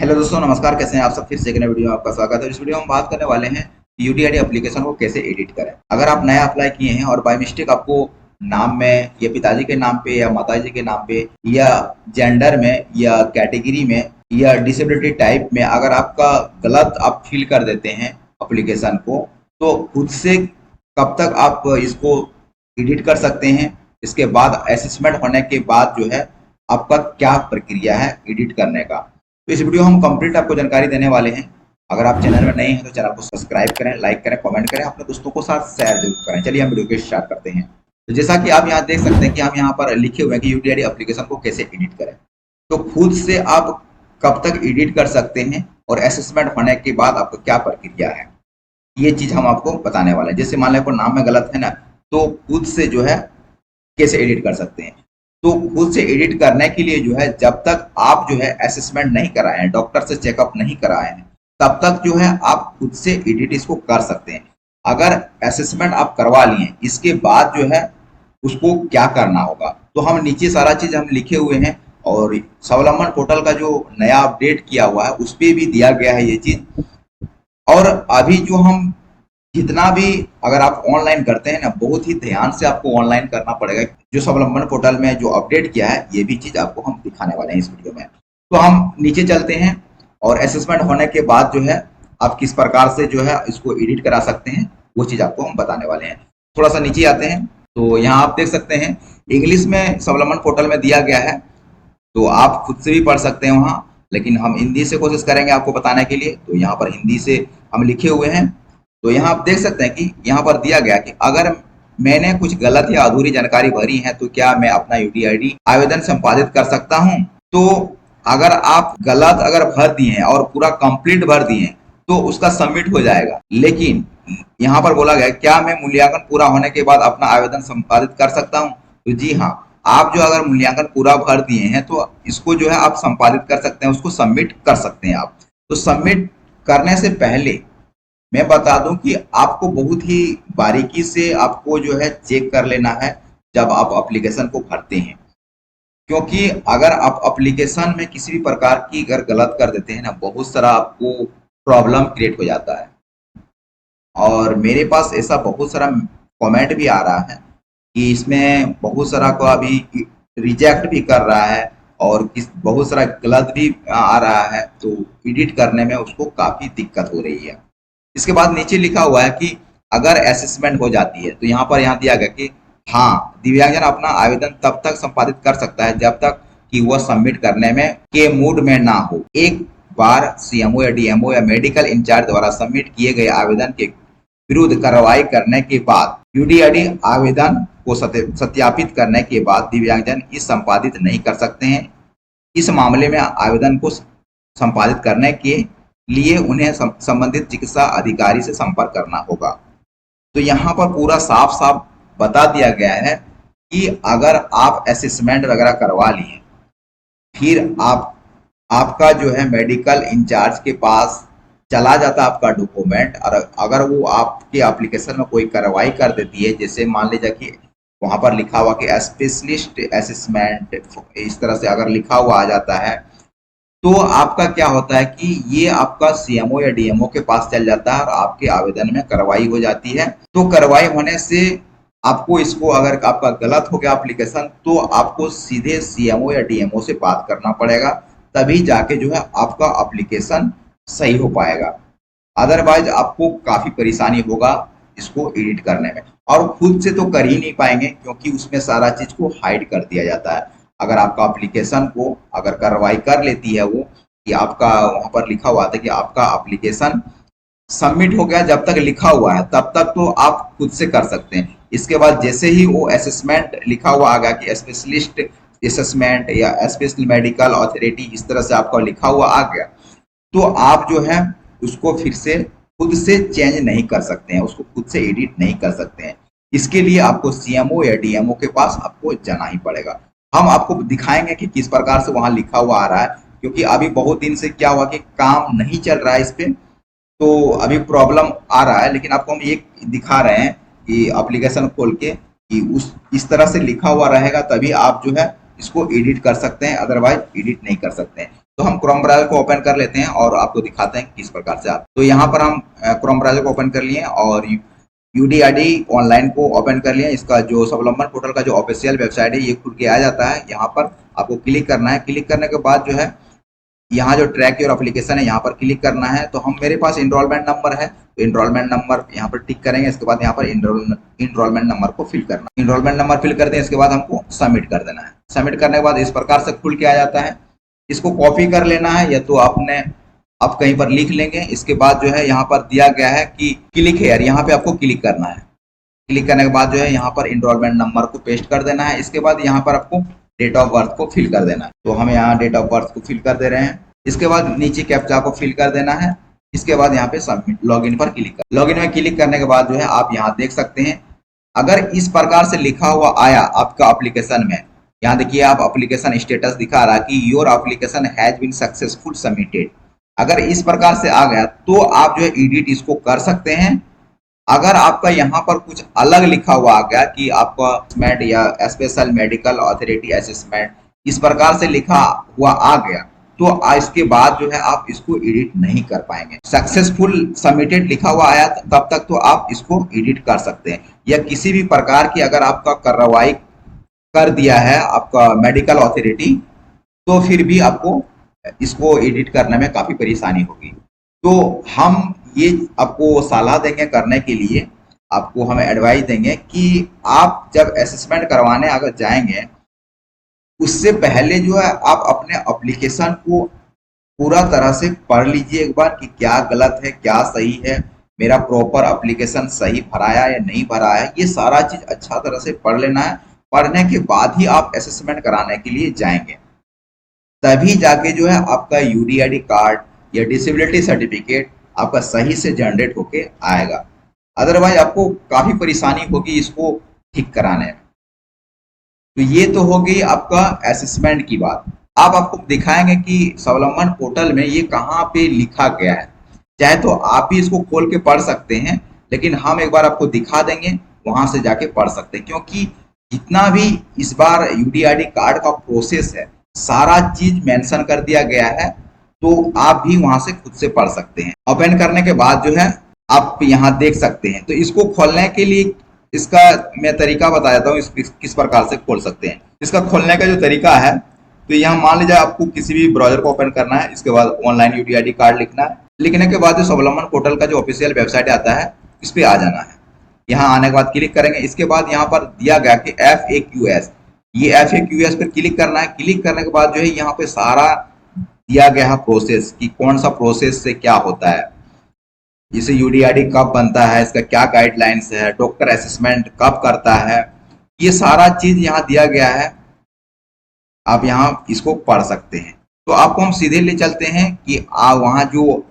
Hello दोस्तों, नमस्कार। कैसे हैं आप सब? फिर से एक नए वीडियो में आपका स्वागत है। इस वीडियो में हम बात करने वाले हैं यूडीआईडी एप्लीकेशन को कैसे एडिट करें। अगर आप नया अप्लाई किए हैं और बाय मिस्टेक आपको नाम में या पिताजी के नाम पे या माताजी के नाम पे या जेंडर में या कैटेगरी में या डिसेबिलिटी टाइप में अगर आपका गलत आप फिल कर देते हैं एप्लीकेशन को, तो खुद से कब तक आप इसको एडिट कर सकते हैं। इसके बाद असेसमेंट होने के बाद जो है आपका क्या प्रक्रिया है एडिट करने का, तो इस वीडियो हम कंप्लीट आपको जानकारी देने वाले हैं। अगर आप चैनल में नए हैं तो चैनल को सब्सक्राइब करें, लाइक करें, कमेंट करें, अपने दोस्तों को साथ शेयर जरूर करें। चलिए हम वीडियो को स्टार्ट करते हैं। तो जैसा कि आप यहाँ देख सकते हैं कि हम यहाँ पर लिखे हुए हैं कि यूडीआईडी एप्लीकेशन को कैसे एडिट करें। तो खुद से आप कब तक एडिट कर सकते हैं और असेसमेंट होने के बाद आपको क्या प्रक्रिया है, ये चीज हम आपको बताने वाले हैं। जैसे मान लें कोई नाम में गलत है ना, तो खुद से जो है कैसे एडिट कर सकते हैं। तो खुद से एडिट करने के लिए जो है जब तक आप जो है असेसमेंट नहीं कराए हैं, डॉक्टर से चेकअप नहीं कराए हैं, तब तक जो है आप खुद से एडिट इसको कर सकते हैं। अगर असेसमेंट आप करवा लिए इसके बाद जो है उसको क्या करना होगा, तो हम नीचे सारा चीज हम लिखे हुए हैं और स्वावलंबन पोर्टल का जो नया अपडेट किया हुआ है उस पर भी दिया गया है ये चीज। और अभी जो हम जितना भी अगर आप ऑनलाइन करते हैं ना, बहुत ही ध्यान से आपको ऑनलाइन करना पड़ेगा। जो स्वावलंबन पोर्टल में जो अपडेट किया है ये भी चीज आपको हम दिखाने वाले हैं इस वीडियो में। तो हम नीचे चलते हैं और असेसमेंट होने के बाद जो है आप किस प्रकार से जो है इसको एडिट करा सकते हैं वो चीज आपको हम बताने वाले हैं। थोड़ा सा नीचे आते हैं तो यहाँ आप देख सकते हैं इंग्लिश में स्वावलंबन पोर्टल में दिया गया है, तो आप खुद से भी पढ़ सकते हैं वहाँ, लेकिन हम हिंदी से कोशिश करेंगे आपको बताने के लिए। तो यहाँ पर हिंदी से हम लिखे हुए हैं। तो यहाँ आप देख सकते हैं कि यहाँ पर दिया गया कि अगर मैंने कुछ गलत या अधूरी जानकारी भरी है तो क्या मैं अपना यूडीआईडी आवेदन संपादित कर सकता हूँ। तो अगर आप गलत अगर भर दिए हैं और पूरा कंप्लीट भर दिए हैं तो उसका सबमिट हो जाएगा। लेकिन यहाँ पर बोला गया क्या मैं मूल्यांकन पूरा होने के बाद अपना आवेदन संपादित कर सकता हूँ। तो जी हाँ, आप जो अगर मूल्यांकन पूरा भर दिए हैं तो इसको जो है आप संपादित कर सकते हैं, उसको सबमिट कर सकते हैं आप। तो सबमिट करने से पहले मैं बता दूं कि आपको बहुत ही बारीकी से आपको जो है चेक कर लेना है जब आप एप्लीकेशन को भरते हैं, क्योंकि अगर आप एप्लीकेशन में किसी भी प्रकार की अगर गलत कर देते हैं ना, बहुत सारा आपको प्रॉब्लम क्रिएट हो जाता है। और मेरे पास ऐसा बहुत सारा कमेंट भी आ रहा है कि इसमें बहुत सारा को अभी रिजेक्ट भी कर रहा है और बहुत सारा गलत भी आ रहा है, तो एडिट करने में उसको काफी दिक्कत हो रही है। इसके बाद नीचे लिखा हुआ है कि अगर असेसमेंट हो जाती है तो यहाँ दिया गया कि हाँ, दिव्यांगजन अपना आवेदन तब तक संपादित कर सकता है जब तक कि वह सबमिट करने में के मूड में ना हो। एक बार सीएमओ या डीएमओ या मेडिकल इंचार्ज द्वारा सबमिट किए गए आवेदन के विरुद्ध कार्रवाई करने के बाद यूडीआईडी आवेदन को सत्यापित करने के बाद दिव्यांगजन इस संपादित नहीं कर सकते हैं। इस मामले में आवेदन को संपादित करने के लिए उन्हें संबंधित चिकित्सा अधिकारी से संपर्क करना होगा। तो यहाँ पर पूरा साफ साफ बता दिया गया है कि अगर आप असेसमेंट वगैरह करवा लिए, फिर आपका जो है मेडिकल इंचार्ज के पास चला जाता आपका डॉक्यूमेंट, और अगर वो आपके एप्लीकेशन में कोई कार्रवाई कर देती है, जैसे मान लीजिए कि वहां पर लिखा हुआ कि स्पेशलिस्ट असेसमेंट, इस तरह से अगर लिखा हुआ आ जाता है, तो आपका क्या होता है कि ये आपका सीएमओ या डीएमओ के पास चल जाता है और आपके आवेदन में कार्रवाई हो जाती है। तो कार्रवाई होने से आपको इसको, अगर आपका गलत हो गया एप्लीकेशन, तो आपको सीधे सीएमओ या डीएमओ से बात करना पड़ेगा, तभी जाके जो है आपका एप्लीकेशन सही हो पाएगा। अदरवाइज आपको काफी परेशानी होगा इसको एडिट करने में, और खुद से तो कर ही नहीं पाएंगे क्योंकि उसमें सारा चीज को हाइड कर दिया जाता है। अगर आपका एप्लीकेशन को अगर कार्रवाई कर लेती है वो, कि आपका वहां पर लिखा हुआ था कि आपका एप्लीकेशन सबमिट हो गया, जब तक लिखा हुआ है तब तक तो आप खुद से कर सकते हैं। इसके बाद जैसे ही वो असेसमेंट लिखा हुआ आ गया कि स्पेशलिस्ट असेसमेंट या स्पेशल मेडिकल अथॉरिटी, इस तरह से आपका लिखा हुआ आ गया, तो आप जो है उसको फिर से खुद से चेंज नहीं कर सकते हैं, उसको खुद से एडिट नहीं कर सकते हैं। इसके लिए आपको सीएमओ या डीएमओ के पास आपको जाना ही पड़ेगा। हम आपको दिखाएंगे कि किस प्रकार से वहां लिखा हुआ आ रहा है, क्योंकि अभी बहुत दिन से क्या हुआ कि काम नहीं चल रहा है इस पे, तो अभी प्रॉब्लम आ रहा है। लेकिन आपको हम एक दिखा रहे हैं कि एप्लीकेशन खोल के कि उस इस तरह से लिखा हुआ रहेगा, तभी आप जो है इसको एडिट कर सकते हैं, अदरवाइज एडिट नहीं कर सकते हैं। तो हम क्रोम ब्राउज़र को ओपन कर लेते हैं और आपको दिखाते हैं किस प्रकार से आप, तो यहाँ पर हम क्रोम ब्राउज़र को ओपन कर लिए और यूडीआईडी ऑनलाइन को ओपन कर लिया। इसका जो स्वावलंबन पोर्टल का जो ऑफिशियल वेबसाइट है ये खुल के आ जाता है। यहाँ पर आपको क्लिक करना है। क्लिक करने के बाद जो है यहाँ जो ट्रैक योर एप्लीकेशन है यहाँ पर क्लिक करना है। तो हम मेरे पास इनरोलमेंट नंबर है तो इनरोलमेंट नंबर यहाँ पर टिक करेंगे। इसके बाद यहाँ पर इनरोलमेंट नंबर को फिल करना, इनरोलमेंट नंबर फिल कर दें। इसके बाद हमको सबमिट कर देना है। सबमिट करने के बाद इस प्रकार से खुल के आ जाता है। इसको कॉपी कर लेना है या तो आपने आप कहीं पर लिख लेंगे। इसके बाद जो है यहाँ पर दिया गया है कि क्लिक हेयर, यहाँ पे आपको क्लिक करना है। क्लिक करने के बाद जो है यहाँ पर इनरोलमेंट नंबर को पेस्ट कर देना है। इसके बाद यहाँ पर आपको डेट ऑफ बर्थ को फिल कर देना है। तो हम यहाँ डेट ऑफ बर्थ को फिल कर दे रहे हैं। इसके बाद नीचे कैप्चा को फिल कर देना है। इसके बाद यहाँ पे सबमिट लॉगिन पर क्लिक कर, लॉगिन में क्लिक करने के बाद जो है आप यहाँ देख सकते हैं अगर इस प्रकार से लिखा हुआ आया आपका एप्लीकेशन में, यहाँ देखिए आप एप्लीकेशन स्टेटस दिखा रहा कि your application has been successful submitted. अगर इस प्रकार से आ गया तो आप जो है एडिट इसको कर सकते हैं। अगर आपका यहाँ पर कुछ अलग लिखा हुआ आ गया कि आपका असेसमेंट या स्पेशल मेडिकल अथॉरिटी असेसमेंट इस प्रकार से लिखा हुआ आ गया तो इसके बाद जो है आप इसको एडिट नहीं कर पाएंगे। सक्सेसफुल सबमिटेड लिखा हुआ आया तब तक तो आप इसको एडिट कर सकते हैं। या किसी भी प्रकार की अगर आपका कार्रवाई कर दिया है आपका मेडिकल अथॉरिटी तो फिर भी आपको इसको एडिट करने में काफी परेशानी होगी। तो हम ये आपको सलाह देंगे करने के लिए, आपको हम एडवाइस देंगे कि आप जब असेसमेंट करवाने अगर जाएंगे उससे पहले जो है आप अपने एप्लीकेशन को पूरा तरह से पढ़ लीजिए एक बार कि क्या गलत है क्या सही है, मेरा प्रॉपर एप्लीकेशन सही भराया या नहीं भरा है, ये सारा चीज अच्छा तरह से पढ़ लेना है। पढ़ने के बाद ही आप असेसमेंट कराने के लिए जाएंगे, तभी जाके जो है आपका यूडीआईडी कार्ड या डिसेबिलिटी सर्टिफिकेट आपका सही से जनरेट होके आएगा। अदरवाइज आपको काफी परेशानी होगी इसको ठीक कराने में। तो ये तो हो गई आपका असेसमेंट की बात। अब आपको दिखाएंगे कि स्वावलंबन पोर्टल में ये कहाँ पे लिखा गया है। चाहे तो आप भी इसको खोल के पढ़ सकते हैं, लेकिन हम एक बार आपको दिखा देंगे, वहां से जाके पढ़ सकते हैं। क्योंकि जितना भी इस बार यूडीआईडी कार्ड का प्रोसेस है सारा चीज मेंशन कर दिया गया है, तो आप भी वहां से खुद से पढ़ सकते हैं। ओपन करने के बाद जो है आप यहाँ देख सकते हैं। तो इसको खोलने के लिए इसका मैं तरीका बता देता हूँ किस प्रकार से खोल सकते हैं। इसका खोलने का जो तरीका है, तो यहाँ मान लीजिए आपको किसी भी ब्राउजर को ओपन करना है। इसके बाद ऑनलाइन यूडीआईडी कार्ड लिखना है। लिखने के बाद स्वावलंबन पोर्टल का जो ऑफिशियल वेबसाइट आता है इस पे आ जाना है। यहाँ आने के बाद क्लिक करेंगे। इसके बाद यहाँ पर दिया गया कि FAQs, ये FAQs पर क्लिक करना है। क्लिक करने के बाद जो है यहाँ पे सारा दिया गया है प्रोसेस कि कौन सा प्रोसेस से क्या होता है, जैसे यूडीआईडी कब बनता है, इसका क्या गाइडलाइंस है, डॉक्टर असेसमेंट कब करता है, ये सारा चीज यहाँ दिया गया है। आप यहाँ इसको पढ़ सकते हैं। तो आपको हम सीधे ले चलते हैं कि वहाँ जो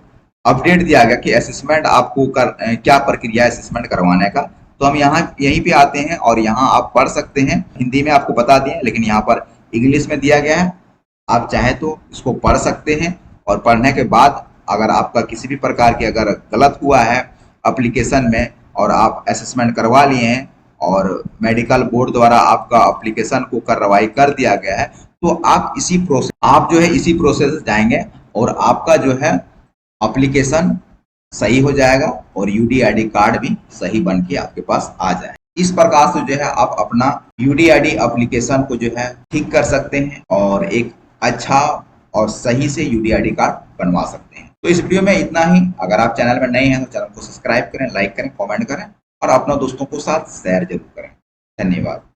अपडेट दिया गया कि असेसमेंट आपको क्या प्रक्रिया है असेसमेंट करवाने का, तो हम यहाँ यहीं पे आते हैं और यहाँ आप पढ़ सकते हैं। हिंदी में आपको बता दिए, लेकिन यहाँ पर इंग्लिश में दिया गया है। आप चाहे तो इसको पढ़ सकते हैं और पढ़ने के बाद अगर आपका किसी भी प्रकार की अगर गलत हुआ है एप्लीकेशन में और आप असेसमेंट करवा लिए हैं और मेडिकल बोर्ड द्वारा आपका एप्लीकेशन को कार्रवाई कर दिया गया है, तो आप जो है इसी प्रोसेस जाएंगे और आपका जो है एप्लीकेशन सही हो जाएगा और यूडीआईडी कार्ड भी सही बन के आपके पास आ जाए। इस प्रकार से जो है आप अपना यूडीआईडी एप्लीकेशन को जो है ठीक कर सकते हैं और एक अच्छा और सही से यूडीआईडी कार्ड बनवा सकते हैं। तो इस वीडियो में इतना ही। अगर आप चैनल में नए हैं तो चैनल को सब्सक्राइब करें, लाइक करें, कमेंट करें और अपने दोस्तों को साथ शेयर जरूर करें। धन्यवाद।